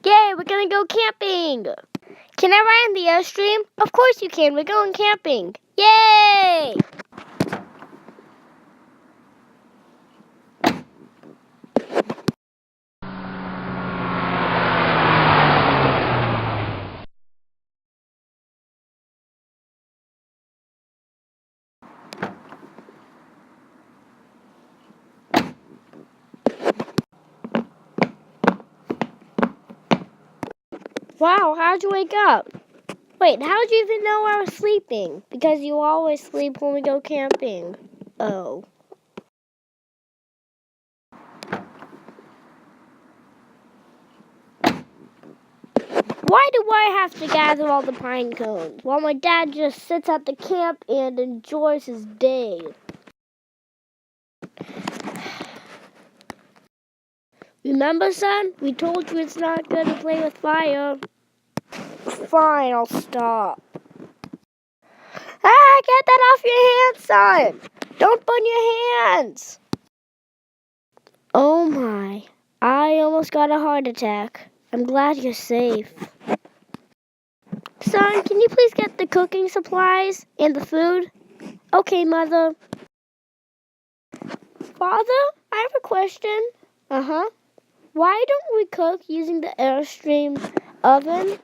Yay, we're gonna go camping! Can I ride on the Airstream? Of course you can, we're going camping! Yay! Wow, how'd you wake up? Wait, how'd you even know I was sleeping? Because you always sleep when we go camping. Oh. Why do I have to gather all the pine cones while my dad just sits at the camp and enjoys his day? Remember, son? We told you it's not good to play with fire. Fine, I'll stop. Ah, get that off your hands, son! Don't burn your hands! Oh my, I almost got a heart attack. I'm glad you're safe. Son, can you please get the cooking supplies and the food? Okay, Mother. Father, I have a question. Uh-huh. Why don't we cook using the Airstream oven?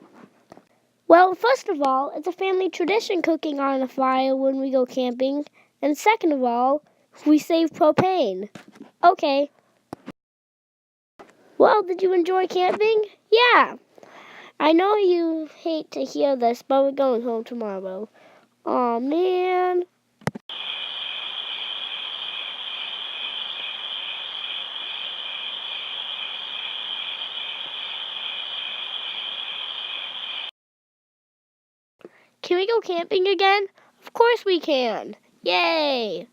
Well, first of all, it's a family tradition cooking on a fire when we go camping. And second of all, we save propane. Okay. Well, did you enjoy camping? Yeah. I know you hate to hear this, but we're going home tomorrow. Aw, man. Can we go camping again? Of course we can. Yay!